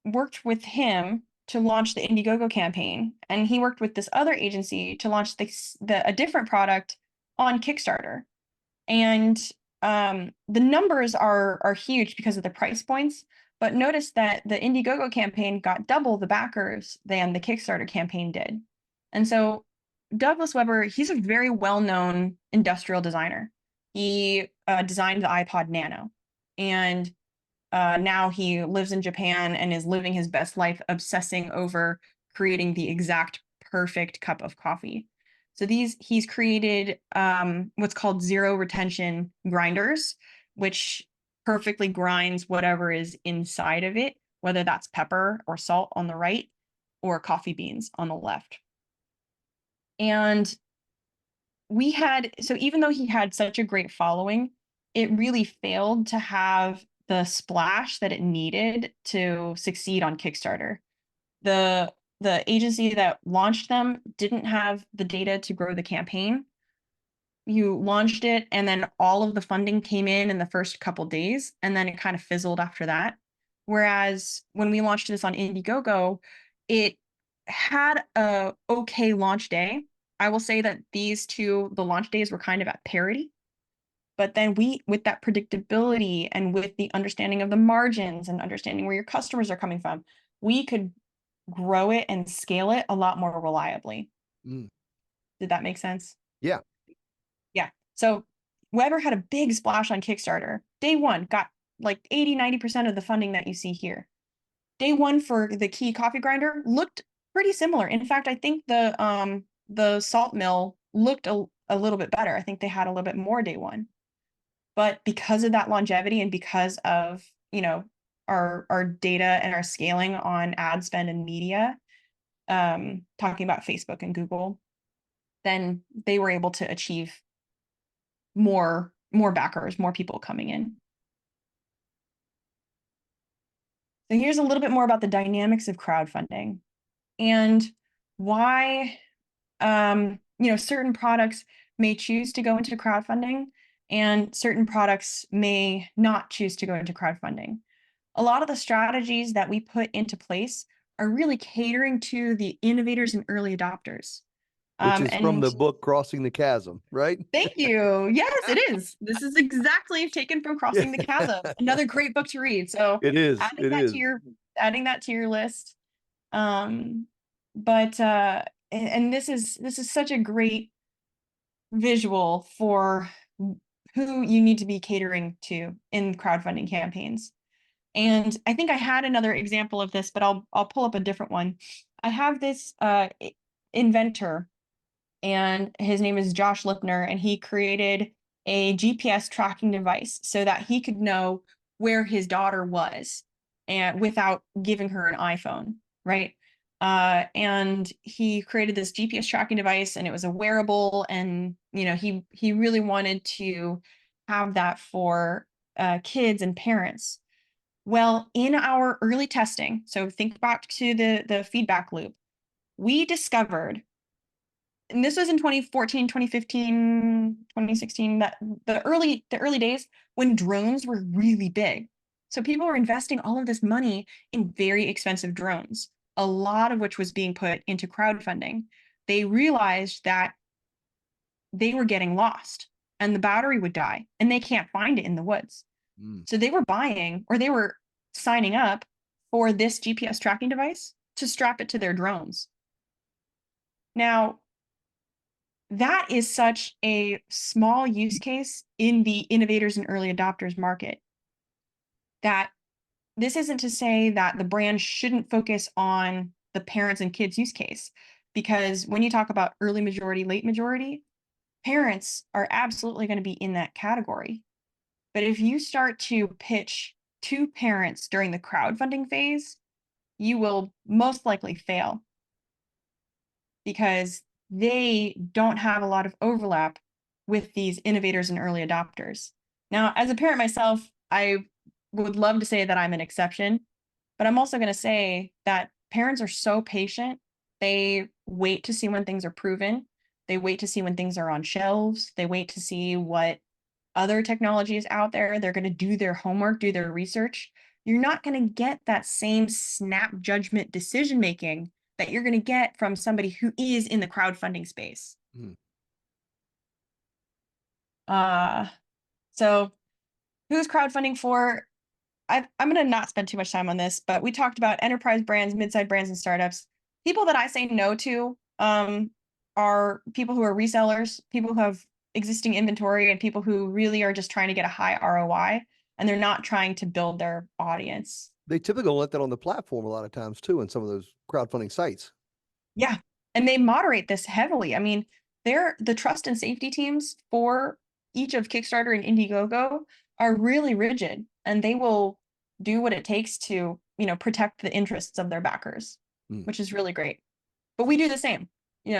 Speaker 2: worked with him to launch the Indiegogo campaign, and he worked with this other agency to launch a different product on Kickstarter. And the numbers are huge because of the price points. But notice that the Indiegogo campaign got double the backers than the Kickstarter campaign did. And so Douglas Weber, he's a very well-known industrial designer. He designed the iPod Nano, and now he lives in Japan and is living his best life, obsessing over creating the exact perfect cup of coffee. So he's created what's called zero retention grinders, which perfectly grinds whatever is inside of it, whether that's pepper or salt on the right or coffee beans on the left. And so even though he had such a great following, it really failed to have the splash that it needed to succeed on Kickstarter. The agency that launched them didn't have the data to grow the campaign. You launched it, and then all of the funding came in the first couple days, and then it kind of fizzled after that. Whereas when we launched this on Indiegogo, it had a okay launch day. I will say that the launch days were kind of at parity. But then with that predictability and with the understanding of the margins and understanding where your customers are coming from, we could grow it and scale it a lot more reliably.
Speaker 1: Mm.
Speaker 2: Did that make sense?
Speaker 1: Yeah.
Speaker 2: Yeah. So Weber had a big splash on Kickstarter. Day one got like 80-90% of the funding that you see here. Day one for the key coffee grinder looked pretty similar. In fact, I think the salt mill looked a little bit better. I think they had a little bit more day one. But because of that longevity and because of, our data and our scaling on ad spend and media, talking about Facebook and Google, then they were able to achieve more backers, more people coming in. So here's a little bit more about the dynamics of crowdfunding and why certain products may choose to go into crowdfunding and certain products may not choose to go into crowdfunding. A lot of the strategies that we put into place are really catering to the innovators and early adopters.
Speaker 1: Which is from
Speaker 2: And
Speaker 1: the book Crossing the Chasm, right?
Speaker 2: thank you. Yes, it is. This is exactly taken from Crossing the Chasm. Another great book to read. So
Speaker 1: It is.
Speaker 2: adding
Speaker 1: It
Speaker 2: that
Speaker 1: is.
Speaker 2: to your list. But and this is such a great visual for who you need to be catering to in crowdfunding campaigns. And I think I had another example of this, but I'll pull up a different one. I have this inventor, and his name is Josh Lipner, and he created a GPS tracking device so that he could know where his daughter was and without giving her an iPhone, right? And he created this GPS tracking device, and it was a wearable, and he really wanted to have that for kids and parents. Well, in our early testing, so think back to the feedback loop, we discovered, and this was in 2014, 2015, 2016, that the early days when drones were really big. So people were investing all of this money in very expensive drones, a lot of which was being put into crowdfunding. They realized that they were getting lost and the battery would die and they can't find it in the woods.
Speaker 1: Mm.
Speaker 2: So they were signing up for this GPS tracking device to strap it to their drones. Now, that is such a small use case in the innovators and early adopters market that this isn't to say that the brand shouldn't focus on the parents and kids use case, because when you talk about early majority, late majority, parents are absolutely going to be in that category. But if you start to pitch to parents during the crowdfunding phase, you will most likely fail because they don't have a lot of overlap with these innovators and early adopters. Now, as a parent myself, I would love to say that I'm an exception, but I'm also going to say that parents are so patient. They wait to see when things are proven. They wait to see when things are on shelves. They wait to see what other technology is out there. They're going to do their homework, do their research, you're not going to get that same snap judgment decision making that you're going to get from somebody who is in the crowdfunding space.
Speaker 1: Mm.
Speaker 2: So who's crowdfunding for? I'm going to not spend too much time on this, but we talked about enterprise brands, mid-sized brands, and startups. People that I say no to are people who are resellers, people who have existing inventory, and people who really are just trying to get a high ROI, and they're not trying to build their audience.
Speaker 1: They typically let that on the platform a lot of times too in some of those crowdfunding sites.
Speaker 2: Yeah. And they moderate this heavily. I mean, they're the trust and safety teams for each of Kickstarter and Indiegogo are really rigid, and they will do what it takes to, protect the interests of their backers,
Speaker 1: Mm.
Speaker 2: which is really great. But we do the same.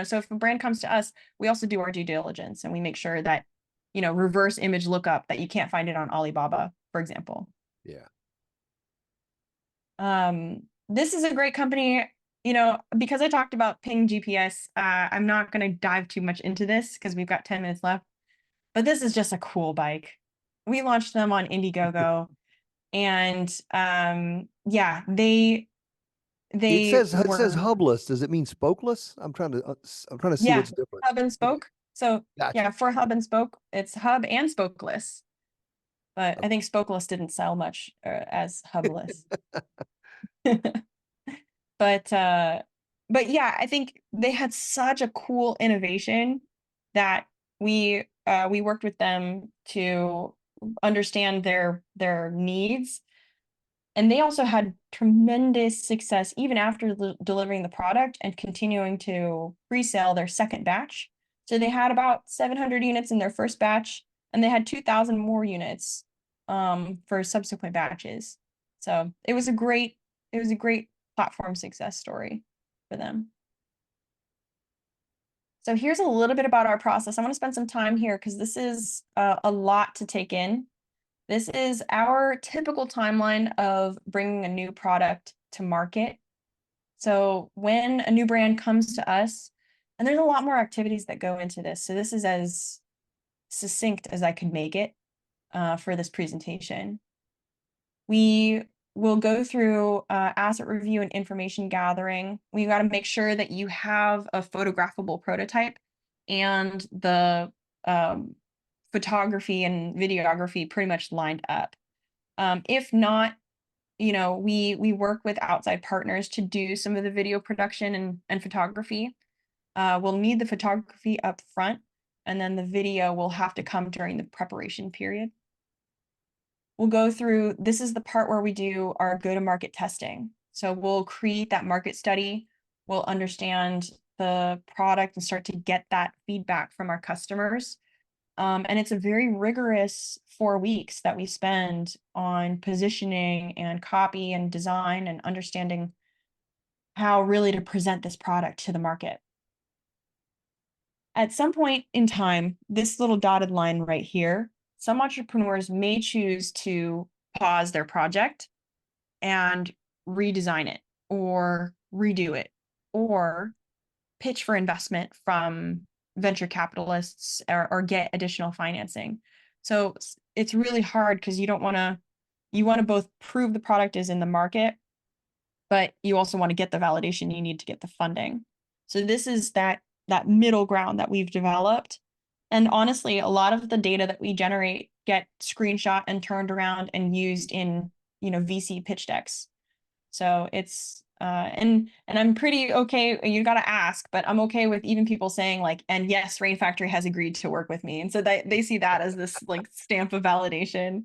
Speaker 2: So if a brand comes to us, we also do our due diligence and we make sure that, reverse image lookup that you can't find it on Alibaba, for example.
Speaker 1: Yeah.
Speaker 2: This is a great company. Because I talked about Ping GPS, I'm not going to dive too much into this because we've got 10 minutes left, but this is just a cool bike. We launched them on Indiegogo, and yeah,
Speaker 1: It
Speaker 2: they
Speaker 1: says
Speaker 2: were,
Speaker 1: hubless. Does it mean spokeless? I'm trying to see
Speaker 2: yeah,
Speaker 1: what's different.
Speaker 2: hub and
Speaker 1: Okay,
Speaker 2: spoke. So
Speaker 1: gotcha.
Speaker 2: yeah, for hub and spoke, it's hub and spokeless, but I
Speaker 1: Okay.
Speaker 2: think spokeless didn't sell much as hubless. But yeah, I think they had such a cool innovation that we worked with them to understand their needs, and they also had tremendous success even after delivering the product and continuing to pre-sale their second batch. So they had about 700 units in their first batch, and they had 2,000 more units for subsequent batches. So it was a great platform success story for them. So here's a little bit about our process. I want to spend some time here because this is a lot to take in. This is our typical timeline of bringing a new product to market. So when a new brand comes to us, and there's a lot more activities that go into this. So this is as succinct as I could make it for this presentation. We will go through asset review and information gathering. We've got to make sure that you have a photographable prototype and the photography and videography pretty much lined up. If not, we work with outside partners to do some of the video production and photography. We'll need the photography up front, and then the video will have to come during the preparation period. We'll go through, this is the part where we do our go-to-market testing. So we'll create that market study, we'll understand the product and start to get that feedback from our customers. And it's a very rigorous 4 weeks that we spend on positioning and copy and design and understanding how really to present this product to the market. At some point in time, this little dotted line right here, some entrepreneurs may choose to pause their project and redesign it or redo it or pitch for investment from venture capitalists or get additional financing. So it's really hard because you want to both prove the product is in the market, but you also want to get the validation you need to get the funding. So this is that middle ground that we've developed. And honestly, a lot of the data that we generate get screenshot and turned around and used in, VC pitch decks. So it's and I'm pretty okay. You got to ask, but I'm okay with even people saying like, and yes, Rainfactory has agreed to work with me. And so they see that as this like stamp of validation,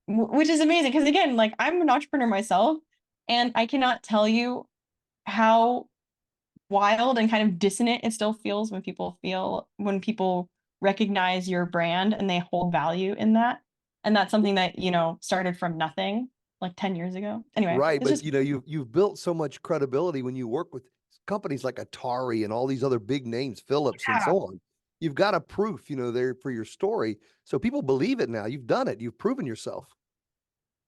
Speaker 2: which is amazing. Because again, like I'm an entrepreneur myself, and I cannot tell you how wild and kind of dissonant it still feels when people recognize your brand and they hold value in that. And that's something that, started from nothing like 10 years ago. Anyway,
Speaker 1: Right,
Speaker 2: it's
Speaker 1: but
Speaker 2: just,
Speaker 1: you've built so much credibility when you work with companies like Atari and all these other big names, Philips and
Speaker 2: yeah.
Speaker 1: so on. You've got a proof, there for your story. So people believe it now. You've done it. You've proven yourself.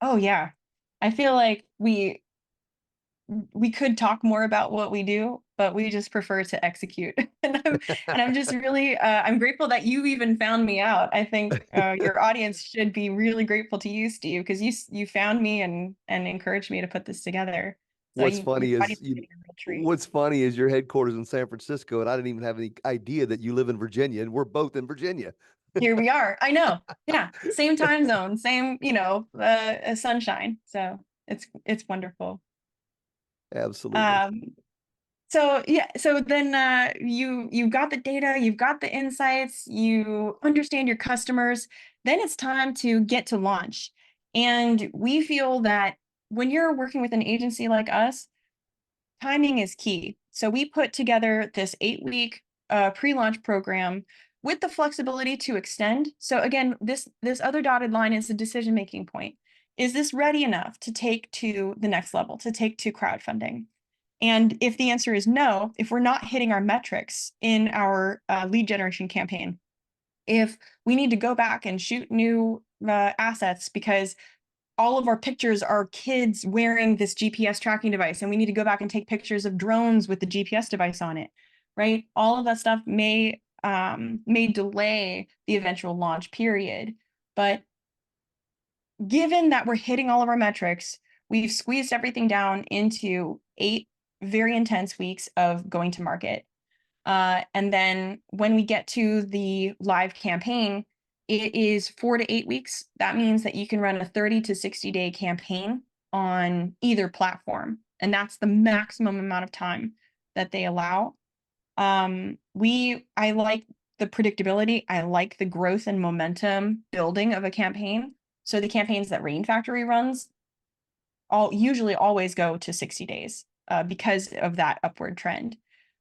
Speaker 2: Oh yeah. I feel like we could talk more about what we do, but we just prefer to execute. And I'm just really I'm grateful that you even found me out. I think your audience should be really grateful to you, Steve, because you found me and encouraged me to put this together. So
Speaker 1: What's
Speaker 2: your
Speaker 1: funny
Speaker 2: audience
Speaker 1: is
Speaker 2: is getting a real treat.
Speaker 1: what's funny is your headquarters in San Francisco, and I didn't even have any idea that you live in Virginia, and we're both in Virginia.
Speaker 2: Here we are. I know. Yeah, same time zone, same sunshine. So it's wonderful.
Speaker 1: Absolutely.
Speaker 2: Um, So yeah, so then you've got the data, you've got the insights, you understand your customers, then it's time to get to launch. And we feel that when you're working with an agency like us, timing is key. So we put together this 8-week pre-launch program with the flexibility to extend. So again, this other dotted line is the decision-making point. Is this ready enough to take to the next level, to take to crowdfunding? And if the answer is no, if we're not hitting our metrics in our lead generation campaign, if we need to go back and shoot new assets because all of our pictures are kids wearing this GPS tracking device, and we need to go back and take pictures of drones with the GPS device on it, right? All of that stuff may delay the eventual launch period. But given that we're hitting all of our metrics, we've squeezed everything down into 8 very intense weeks of going to market. And then when we get to the live campaign, it is 4 to 8 weeks. That means that you can run a 30 to 60-day campaign on either platform. And that's the maximum amount of time that they allow. I like the predictability. I like the growth and momentum building of a campaign. So the campaigns that Rainfactory runs usually always go to 60 days because of that upward trend.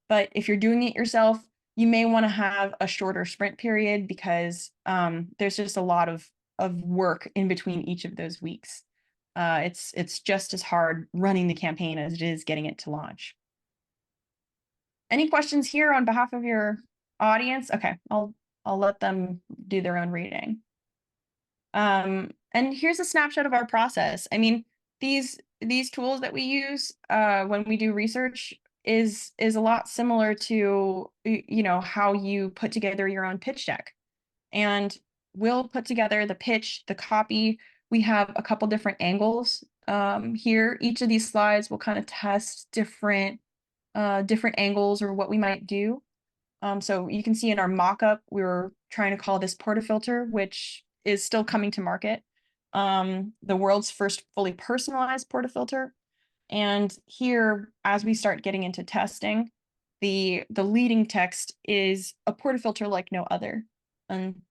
Speaker 2: But if you're doing it yourself, you may want to have a shorter sprint period because there's just a lot of work in between each of those weeks. It's just as hard running the campaign as it is getting it to launch. Any questions here on behalf of your audience? Okay, I'll let them do their own reading. And here's a snapshot of our process. I mean, these tools that we use when we do research is a lot similar to how you put together your own pitch deck. And we'll put together the pitch, the copy. We have a couple different angles here. Each of these slides will kind of test different angles or what we might do. So you can see in our mock-up, we were trying to call this portafilter, which is still coming to market. The world's first fully personalized portafilter. And here, as we start getting into testing, the leading text is a portafilter like no other. And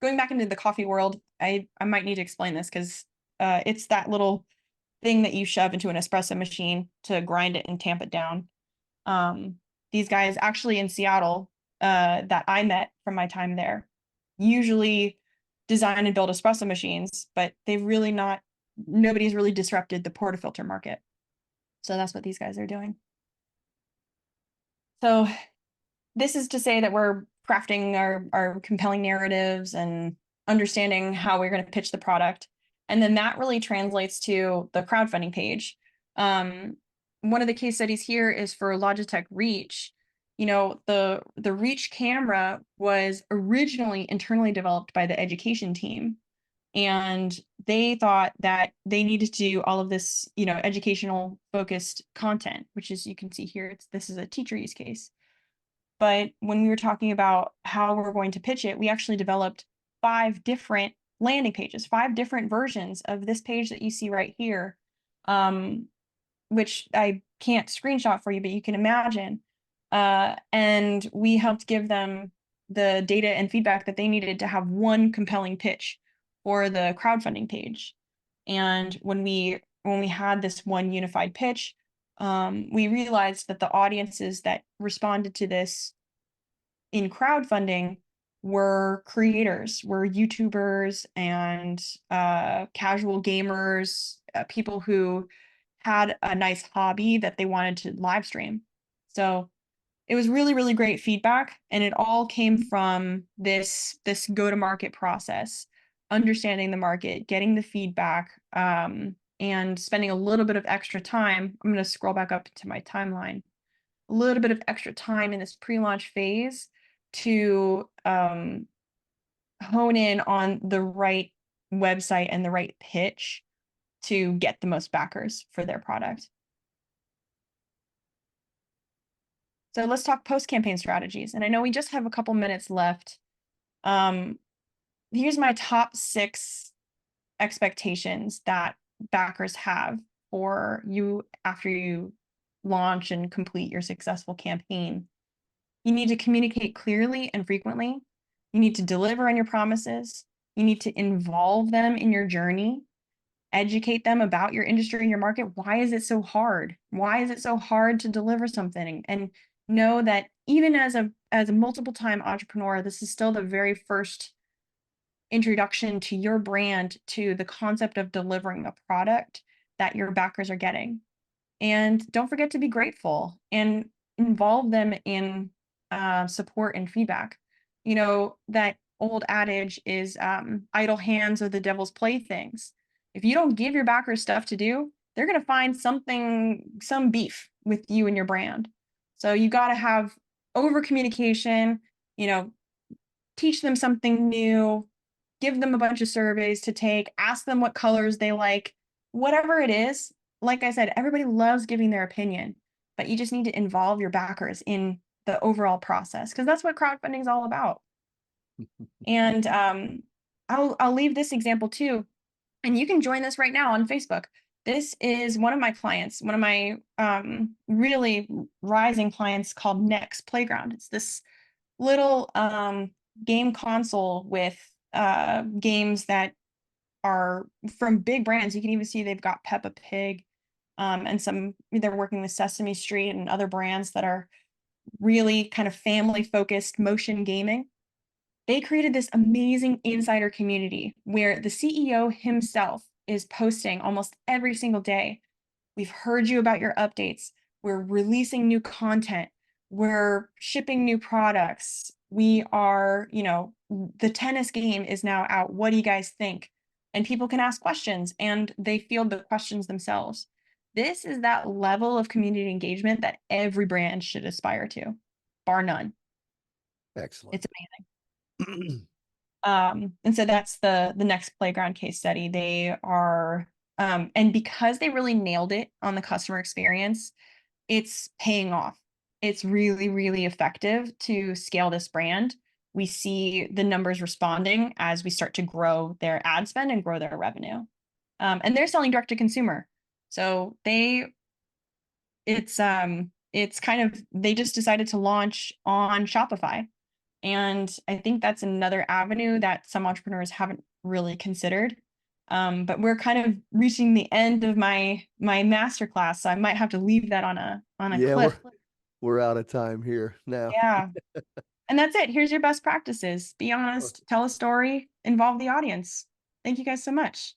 Speaker 2: going back into the coffee world, I might need to explain this because it's that little thing that you shove into an espresso machine to grind it and tamp it down. These guys actually in Seattle that I met from my time there usually design and build espresso machines, but nobody's really disrupted the portafilter market. So that's what these guys are doing. So this is to say that we're crafting our compelling narratives and understanding how we're going to pitch the product. And then that really translates to the crowdfunding page. One of the case studies here is for Logitech Reach. The Reach camera was originally internally developed by the education team. And they thought that they needed to do all of this, educational focused content, which is, you can see here, this is a teacher use case. But when we were talking about how we're going to pitch it, we actually developed 5 different landing pages, 5 different versions of this page that you see right here, which I can't screenshot for you, but you can imagine. And we helped give them the data and feedback that they needed to have one compelling pitch for the crowdfunding page. And when we had this one unified pitch, we realized that the audiences that responded to this in crowdfunding were creators, were YouTubers and casual gamers, people who had a nice hobby that they wanted to live stream. So it was really, really great feedback. And it all came from this go-to-market process, understanding the market, getting the feedback, and spending a little bit of extra time. I'm going to scroll back up to my timeline. a little bit of extra time in this pre-launch phase to hone in on the right website and the right pitch to get the most backers for their product. So let's talk post-campaign strategies. And I know we just have a couple minutes left. Here's my top 6 expectations that backers have for you after you launch and complete your successful campaign. You need to communicate clearly and frequently. You need to deliver on your promises. You need to involve them in your journey, educate them about your industry and your market. Why is it so hard? Why is it so hard to deliver something? And know that even as a multiple time entrepreneur, this is still the very first introduction to your brand, to the concept of delivering a product that your backers are getting. And don't forget to be grateful and involve them in support and feedback. You know, that old adage is idle hands are the devil's playthings. If you don't give your backers stuff to do, they're going to find some beef with you and your brand. So you got to have over communication, you know, teach them something new, give them a bunch of surveys to take, ask them what colors they like, whatever it is. Like I said, everybody loves giving their opinion, but you just need to involve your backers in the overall process because that's what crowdfunding is all about. And I'll leave this example too, and you can join this right now on Facebook. This is one of my clients, one of my really rising clients called Next Playground. It's this little game console with games that are from big brands. You can even see they've got Peppa Pig, and they're working with Sesame Street and other brands that are really kind of family focused motion gaming. They created this amazing insider community where the CEO himself is posting almost every single day. We've heard you about your updates. We're releasing new content. We're shipping new products. We are, the tennis game is now out. What do you guys think? And people can ask questions and they field the questions themselves. This is that level of community engagement that every brand should aspire to, bar none.
Speaker 1: Excellent.
Speaker 2: It's amazing. And so that's the Next Playground case study. They are, and because they really nailed it on the customer experience, it's paying off. It's really, really effective to scale this brand. We see the numbers responding as we start to grow their ad spend and grow their revenue. And they're selling direct to consumer. So it's kind of, they just decided to launch on Shopify. And I think that's another avenue that some entrepreneurs haven't really considered. But we're kind of reaching the end of my masterclass, so I might have to leave that on a
Speaker 1: Yeah,
Speaker 2: cliff.
Speaker 1: we're out of time here now.
Speaker 2: Yeah. And that's it. Here's your best practices. Be honest, tell a story, involve the audience. Thank you guys so much.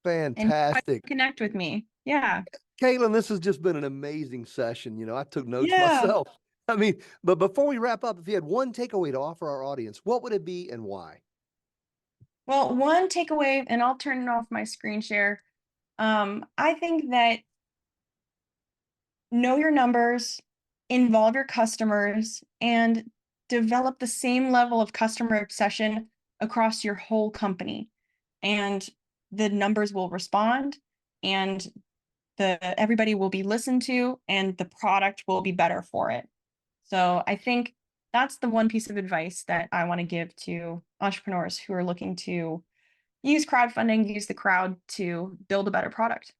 Speaker 2: And
Speaker 1: Fantastic.
Speaker 2: connect with me. Yeah.
Speaker 1: Kaitlyn, this has just been an amazing session. I took notes
Speaker 2: Yeah.
Speaker 1: myself. But before we wrap up, if you had one takeaway to offer our audience, what would it be and why?
Speaker 2: Well, one takeaway, and I'll turn off my screen share. I think that know your numbers, involve your customers, and develop the same level of customer obsession across your whole company. And the numbers will respond, and everybody will be listened to, and the product will be better for it. So I think that's the one piece of advice that I want to give to entrepreneurs who are looking to use crowdfunding, use the crowd to build a better product.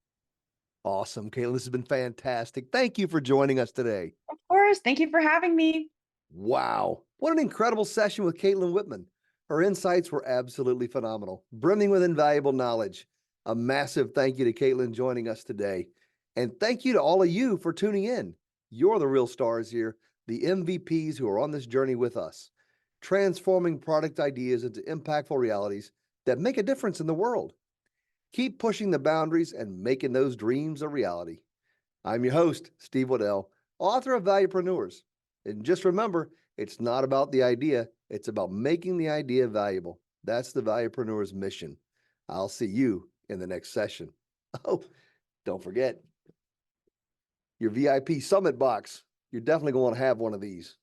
Speaker 1: Awesome, Kaitlyn. This has been fantastic. Thank you for joining us today.
Speaker 2: Of course. Thank you for having me.
Speaker 1: Wow. What an incredible session with Kaitlyn Witman. Her insights were absolutely phenomenal, brimming with invaluable knowledge. A massive thank you to Kaitlyn joining us today. And thank you to all of you for tuning in. You're the real stars here, the MVPs who are on this journey with us, transforming product ideas into impactful realities that make a difference in the world. Keep pushing the boundaries and making those dreams a reality. I'm your host, Steve Waddell, author of Valuepreneurs. And just remember, it's not about the idea, it's about making the idea valuable. That's the Valuepreneurs mission. I'll see you in the next session. Oh, don't forget your VIP Summit box. You're definitely going to have one of these.